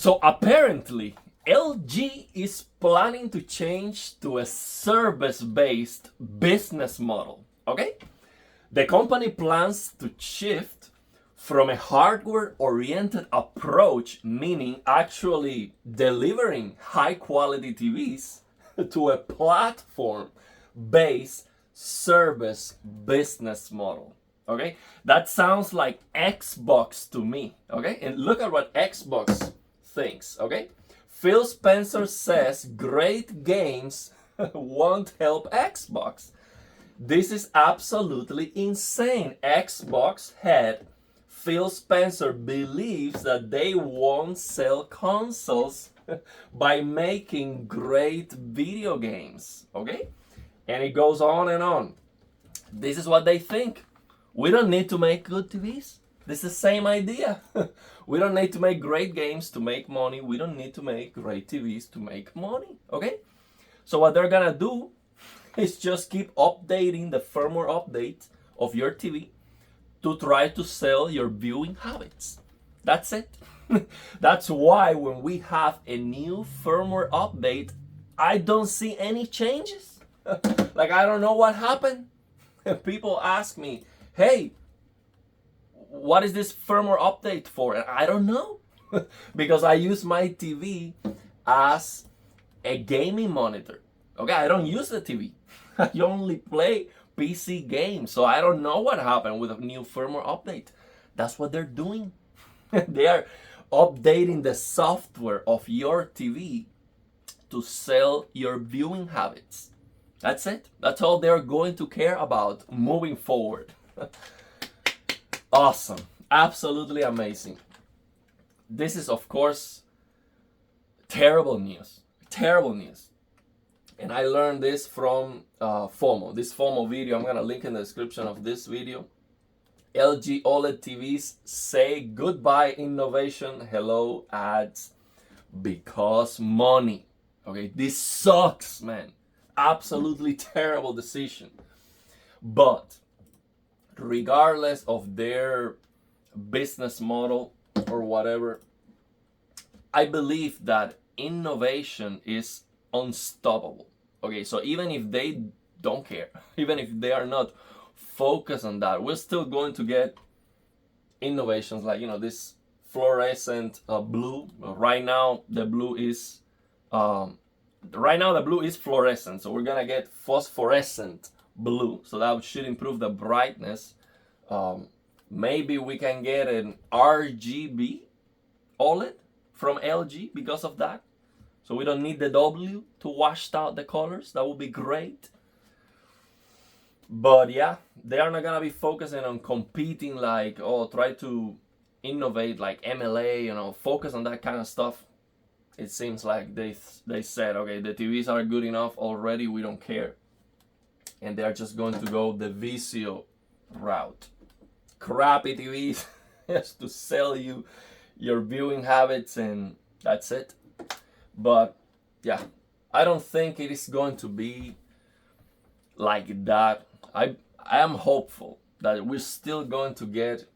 So apparently, LG is planning to change to a service-based business model. Okay? The company plans to shift from a hardware-oriented approach, meaning actually delivering high-quality TVs, to a platform-based service business model. Okay? That sounds like Xbox to me. Okay? And look at what Xbox thinks. Okay? Phil Spencer says great games won't help Xbox. This is absolutely insane. Xbox head Phil Spencer believes that they won't sell consoles by making great video games. Okay? And it goes on and on. This is what they think. We don't need to make good TVs. This is the same idea. We don't need to make great games to make money. We don't need to make great TVs to make money. Okay? So what they're gonna do is just keep updating the firmware update of your TV to try to sell your viewing habits. That's it. That's why when we have a new firmware update, I don't see any changes. Like, I don't know what happened. People ask me, hey, what is this firmware update for? And I don't know. Because I use my TV as a gaming monitor. Okay, I don't use the TV. I only play PC games. So I don't know what happened with a new firmware update. That's what they're doing. They are updating the software of your TV to sell your viewing habits. That's it. That's all they're going to care about moving forward. Awesome. Absolutely amazing. This is, of course, terrible news. Terrible news. And I learned this from FOMO. This FOMO video, I'm going to link in the description of this video. LG OLED TVs say goodbye innovation, hello ads, because money. Okay, this sucks, man. Absolutely terrible decision. But regardless of their business model or whatever, I believe that innovation is unstoppable. Okay, so even if they don't care, even if they are not focused on that, we're still going to get innovations like, this fluorescent blue. Right now the blue is fluorescent, so we're gonna get phosphorescent blue, so that should improve the brightness. Maybe we can get an RGB OLED from LG because of that, so we don't need the W to wash out the colors. That would be great. But yeah, they are not gonna be focusing on competing, like, try to innovate like MLA, focus on that kind of stuff. It seems like they said, okay, the TVs are good enough already, we don't care. And they're just going to go the VIZIO route. Crappy TVs just to sell you your viewing habits, and that's it. But yeah, I don't think it is going to be like that. I am hopeful that we're still going to get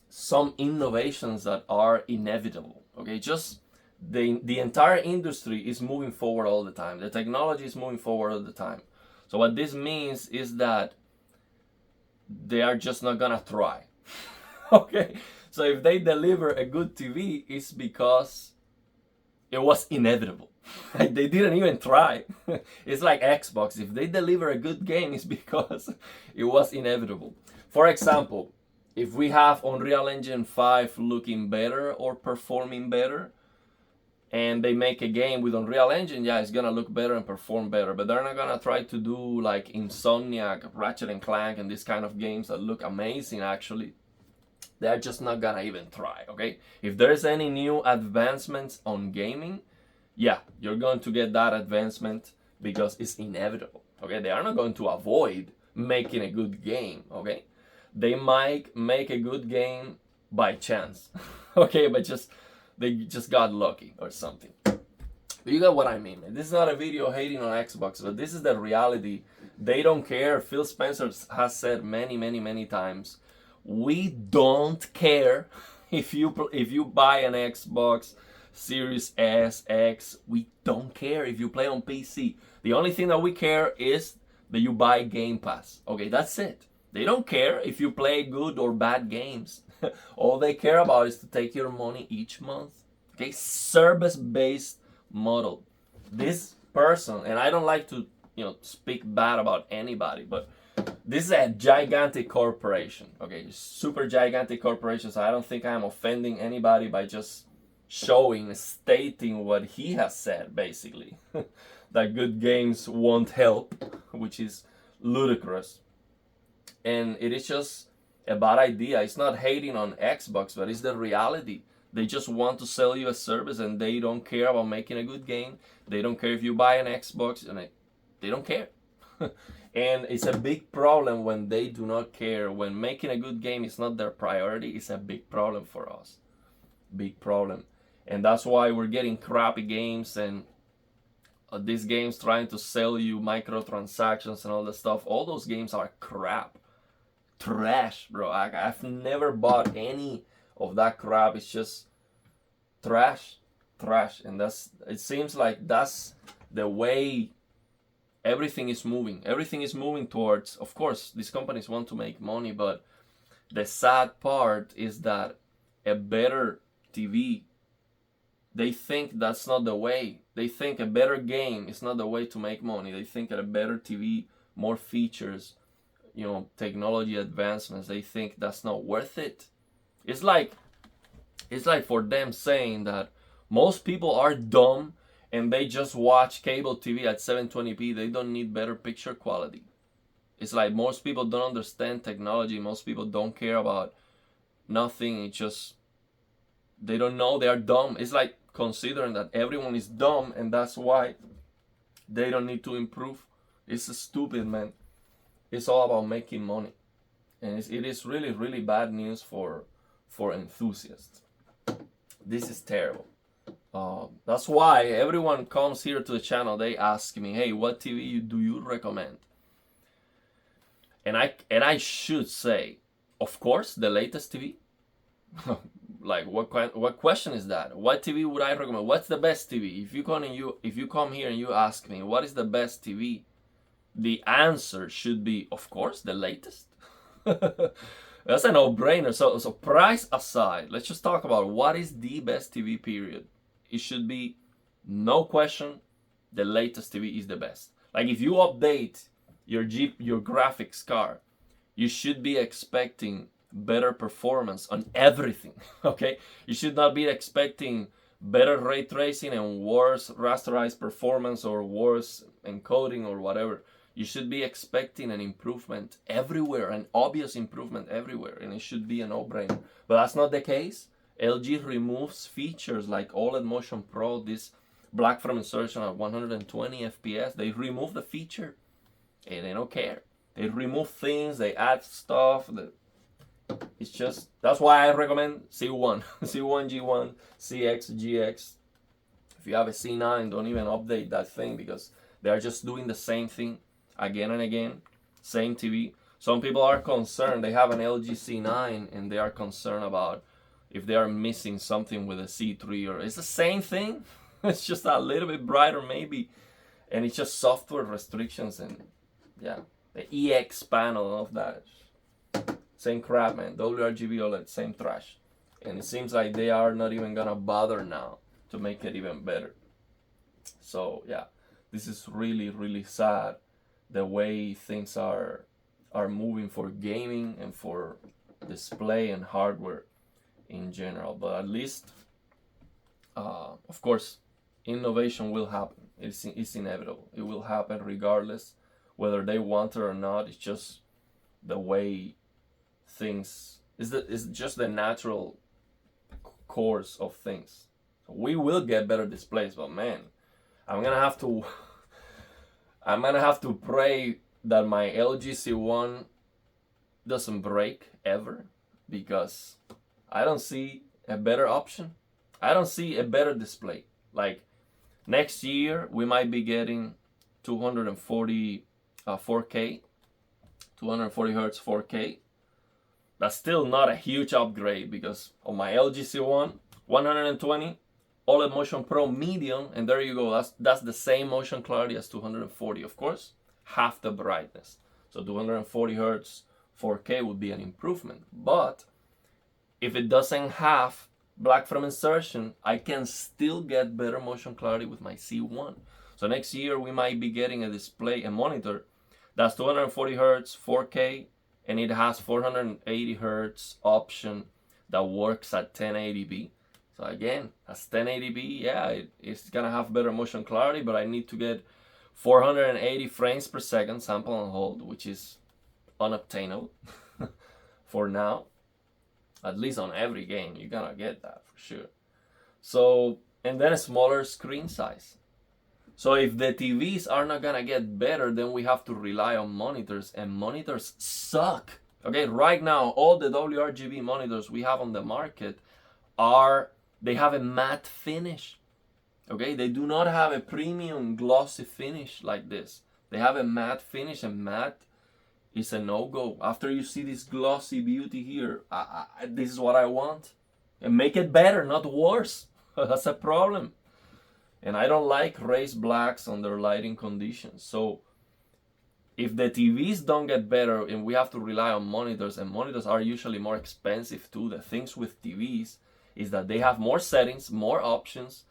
some innovations that are inevitable. Okay, just the entire industry is moving forward all the time. The technology is moving forward all the time. So what this means is that they are just not gonna try. Okay, so if they deliver a good TV, it's because it was inevitable. They didn't even try. It's like Xbox. If they deliver a good game, it's because it was inevitable. For example, if we have Unreal Engine 5 looking better or performing better, and they make a game with Unreal Engine, yeah, it's gonna look better and perform better. But they're not gonna try to do like Insomniac, Ratchet and Clank, and these kind of games that look amazing actually. They're just not gonna even try, okay? If there's any new advancements on gaming, yeah, you're going to get that advancement because it's inevitable, okay? They are not going to avoid making a good game, okay? They might make a good game by chance, okay? But they just got lucky or something. But you got what I mean, man. This is not a video hating on Xbox, but this is the reality. They don't care. Phil Spencer has said many times, we don't care if you buy an Xbox Series S, X. We don't care if you play on PC. The only thing that we care is that you buy Game Pass. Okay, that's it. They don't care if you play good or bad games. All they care about is to take your money each month. Okay, service-based model. This person, and I don't like to, speak bad about anybody, but this is a gigantic corporation. Okay, super gigantic corporation. So I don't think I'm offending anybody by just stating what he has said, basically. That good games won't help, which is ludicrous. And it is just a bad idea. It's not hating on Xbox, but it's the reality. They just want to sell you a service and they don't care about making a good game. They don't care if you buy an Xbox, and they don't care. And it's a big problem when they do not care. When making a good game is not their priority, it's a big problem for us. Big problem. And that's why we're getting crappy games and these games trying to sell you microtransactions and all that stuff. All those games are crap. Trash, bro. I've never bought any of that crap. It's just trash. And it seems like that's the way everything is moving. Everything is moving towards, of course, these companies want to make money, but the sad part is that a better TV, they think that's not the way. They think a better game is not the way to make money. They think that a better TV, more features, technology advancements, they think that's not worth it. It's like for them saying that most people are dumb and they just watch cable TV at 720p. They don't need better picture quality. It's like most people don't understand technology. Most people don't care about nothing. It's just, they don't know, they are dumb. It's like considering that everyone is dumb and that's why they don't need to improve. It's stupid, man. It's all about making money. And it is really, really bad news for enthusiasts. This is terrible. That's why everyone comes here to the channel. They ask me, hey, what TV do you recommend? And I should say, of course, the latest TV. Like, what question is that? What TV would I recommend? What's the best TV? If you come here and you ask me what is the best TV, the answer should be, of course, the latest. That's a no-brainer. So price aside, let's just talk about what is the best TV, period. It should be, no question, the latest TV is the best. Like, if you update your graphics card, you should be expecting better performance on everything. Okay, you should not be expecting better ray tracing and worse rasterized performance or worse encoding or whatever. You should be expecting an improvement everywhere, an obvious improvement everywhere, and it should be a no-brainer. But that's not the case. LG removes features like OLED Motion Pro, this black frame insertion at 120 FPS. They remove the feature and they don't care. They remove things, they add stuff. It's just, that's why I recommend C1, C1, G1, CX, GX. If you have a C9, don't even update that thing because they are just doing the same thing again and again, same TV. Some people are concerned, they have an LG C9 and they are concerned about if they are missing something with a C3, or it's the same thing. It's just a little bit brighter maybe, and it's just software restrictions and yeah, the EX panel of that. Same crap, man. WRGB OLED, same trash. And it seems like they are not even gonna bother now to make it even better. So yeah, this is really, really sad, the way things are moving for gaming and for display and hardware in general. But at least, of course, innovation will happen. It's inevitable. It will happen regardless, whether they want it or not. It's just the way things is just the natural course of things. So we will get better displays, but man, I'm gonna have to pray that my LG C1 doesn't break ever, because I don't see a better option. I don't see a better display. Like, next year we might be getting 240 4K, 240 hertz 4K. That's still not a huge upgrade, because on my LG C1, 120, OLED Motion Pro Medium, and there you go. That's the same motion clarity as 240. Of course, half the brightness. So 240 hertz 4K would be an improvement. But if it doesn't have black from insertion, I can still get better motion clarity with my C1. So next year we might be getting a display, a monitor that's 240 hertz 4K, and it has 480 hertz option that works at 1080p. So again, that's 1080p. Yeah, it's gonna have better motion clarity, but I need to get 480 frames per second sample and hold, which is unobtainable for now. At least on every game, you're gonna get that for sure. So, and then a smaller screen size. So if the TVs are not gonna get better, then we have to rely on monitors, and monitors suck. Okay, right now, all the WRGB monitors we have on the market they have a matte finish. Okay, they do not have a premium glossy finish like this. They have a matte finish, and matte is a no-go. After you see this glossy beauty here, this is what I want. And make it better, not worse. That's a problem. And I don't like raised blacks under lighting conditions. So if the TVs don't get better and we have to rely on monitors, and monitors are usually more expensive too, the things with TVs is that they have more settings, more options.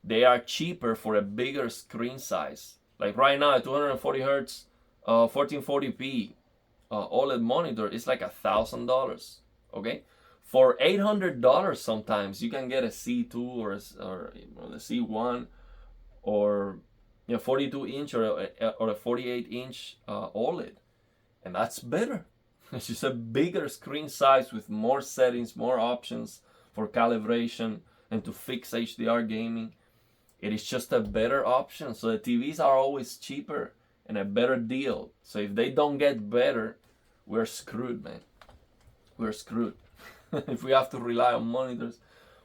They are cheaper for a bigger screen size. Like right now, at 240 hertz, 1440p OLED monitor is like $1,000. Okay, for $800 sometimes you can get a C2 or the C1 or 42 inch or a 48 inch OLED, and that's better. It's just a bigger screen size with more settings, more options for calibration and to fix HDR gaming. It is just a better option. So the TVs are always cheaper and a better deal. So if they don't get better, we're screwed, man. We're screwed. If we have to rely on monitors,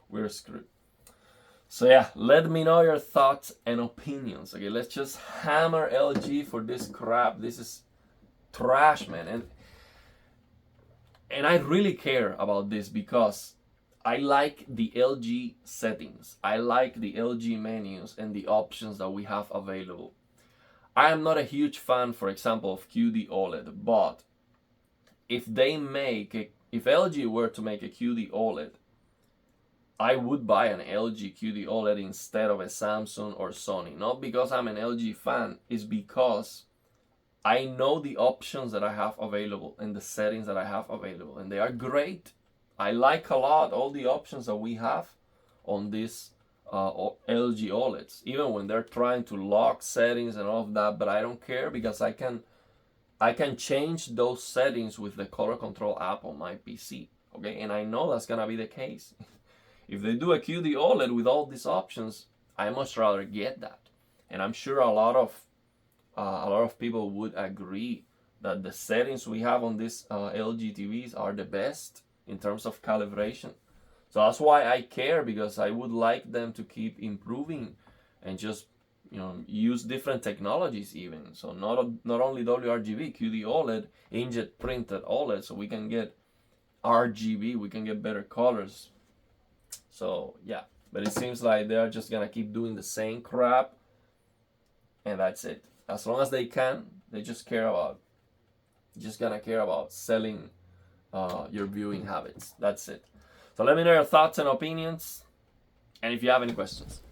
we're screwed. So yeah, let me know your thoughts and opinions. Okay, let's just hammer LG for this crap. This is trash, man. And I really care about this because I like the LG settings. I like the LG menus and the options that we have available. I am not a huge fan, for example, of QD OLED, but if LG were to make a QD OLED, I would buy an LG QD OLED instead of a Samsung or Sony. Not because I'm an LG fan, it's because I know the options that I have available and the settings that I have available, and they are great. I like a lot all the options that we have on these LG OLEDs, even when they're trying to lock settings and all of that, but I don't care because I can change those settings with the color control app on my PC. Okay, and I know that's gonna be the case. If they do a QD OLED with all these options, I much rather get that. And I'm sure a lot of people would agree that the settings we have on these LG TVs are the best in terms of calibration. So that's why I care, because I would like them to keep improving and just use different technologies even. So not only WRGB, QD OLED, inkjet printed OLED, so we can get RGB, we can get better colors. So yeah, but it seems like they're just gonna keep doing the same crap, and that's it. As long as they can, they just gonna care about selling your viewing habits. That's it. So let me know your thoughts and opinions, and if you have any questions.